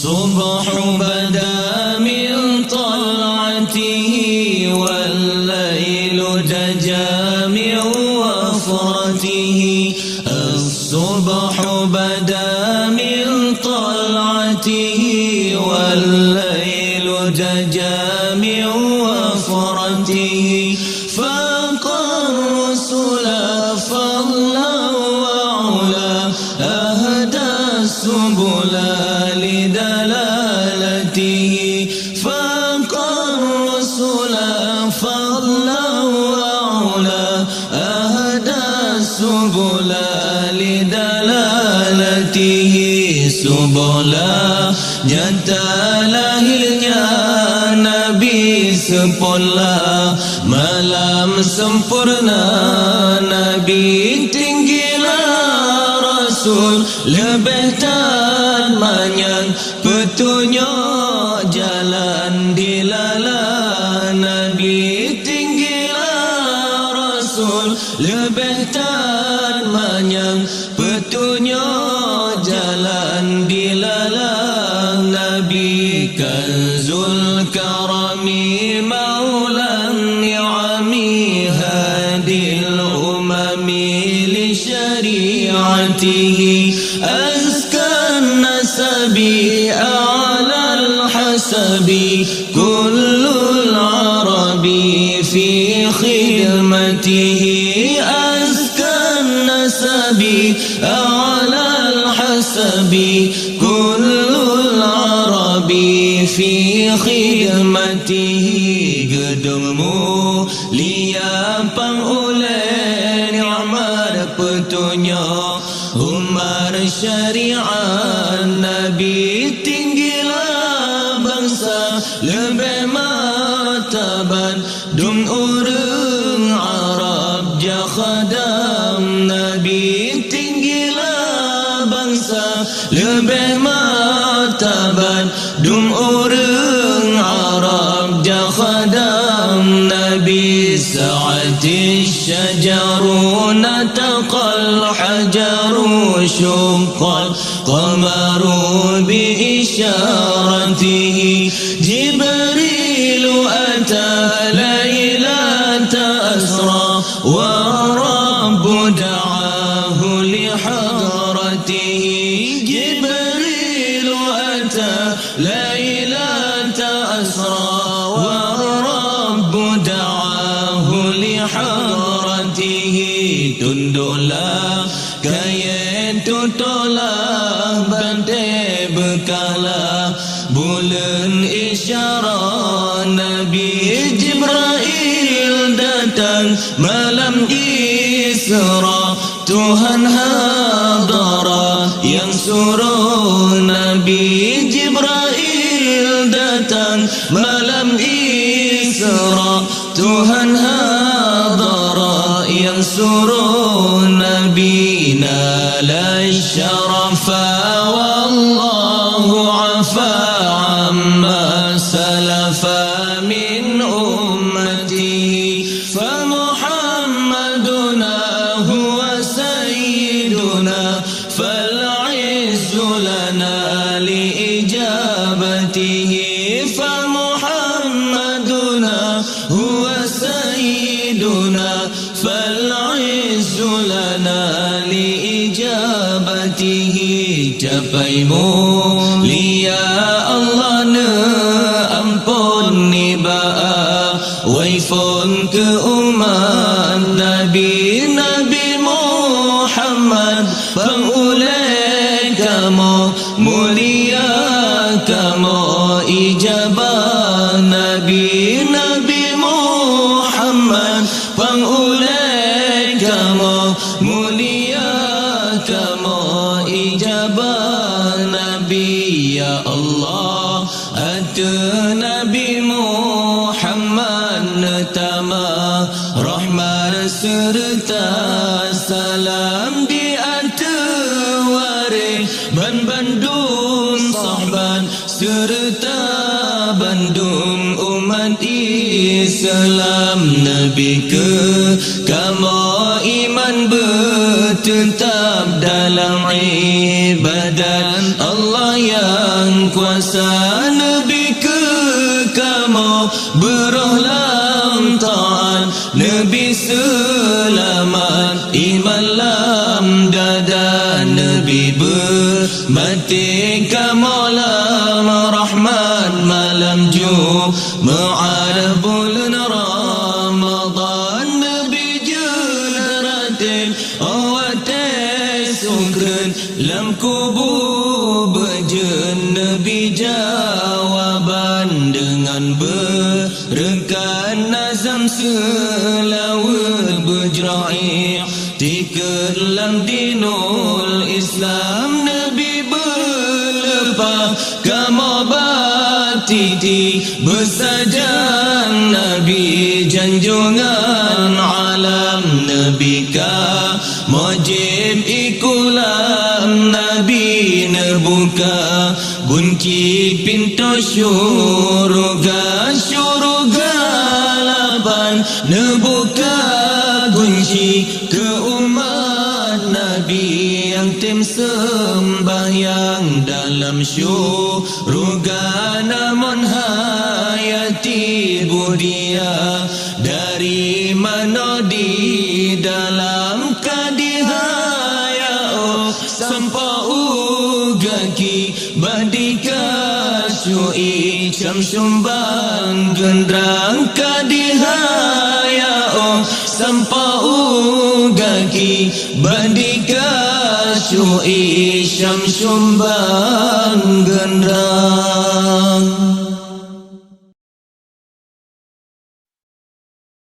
الصبح بدا من طلعته والليل دجا من وفرته الصبح بدا من طلعته والليل دجا من وفرته فاق الرسل فضلا وعلا أهدى السبل لدلالته فاق الرسل فضلا وعلا أهدى السبل لدلالته سبلا nyata lahirnya Nabi sepula malam sempurna Nabi tinggilah Rasul lebih tamanya petunjuk jalan dilala Nabi tinggilah Rasul lebih tamanya petunjuk jalan dilala Nabi kanzul karami maulan ni'ami hadil umami li syari'atihi azkan nasabi a'lal hasabi kullul arabi fi khidmatihi azkan nasabi a'lal hasabi kullul arabi fi khidmatihi gedung mulia pangulai ni'mat petunjuk umar syariat Nabi tinggilah bangsa lebih martabat dum urang Arab jakhadam Nabi tinggilah bangsa lebih martabat dum urang Arab jakhadam Nabi sa'ati syajaru nataqal hajaru syuqqal qamaru bi isyaratihi Jibrilu ata laylata asra wa rabbu da'ahu li hadratihi Jibrilu ata laylata asra wa rabbu da'ahu li hadratihi tunduklah kaya tutulah bantai bekalah bulan isyarat Nabi Jibril datang malam Isra Tuhan hadara yang suruh Nabi Jibril datang malam Isra Tuhan hadara yang suruh Nabi nala syarafa wallahu afa amma salafa min ummatihi fa Muhammaduna huwa sayyiduna fal izzu lana li ijabatihi fa Muhammaduna huwa sayyiduna fal izzu lana li ijabatihi capai mulia Allah ne ampuni ba'a waifun ke umat Nabi Muhammad pengulai kamu mulia kamu ijabah Nabi Muhammad pengulai kamu mulia kamu ijabah Nabi ya Allah ada Nabi Muhammad netama rahmat serta salam di atas waris bandung sahabat serta bandung umat Islam Nabi ke kamu iman bertetap dalam ibadat Allah yang kuasa Nabi ke kamu beruh lam ta'an Nabi selamat iman lam dada Nabi bermati kamu lam rahman malam Jum'at bulan Ramadan Nabi jelaratin awate sungken lam kubur berjen Nabi jawaban dengan berrekan nazam selawat berjera'i tikelam dinul Islam Nabi berlepas kamabati bersajan Nabi janjungan alam Nabi ka mujib ikulam Nabi nebuka bunci pintu syurga lapan nebuka kunci ke umat Nabi yang tim sembahyang dalam syurga namun hayati budia dari mana di dalam kadihaya sampai ugaki badika syui cam sumbang gendrang kadihaya sampai ugaki badika syui cam sumbang gendrang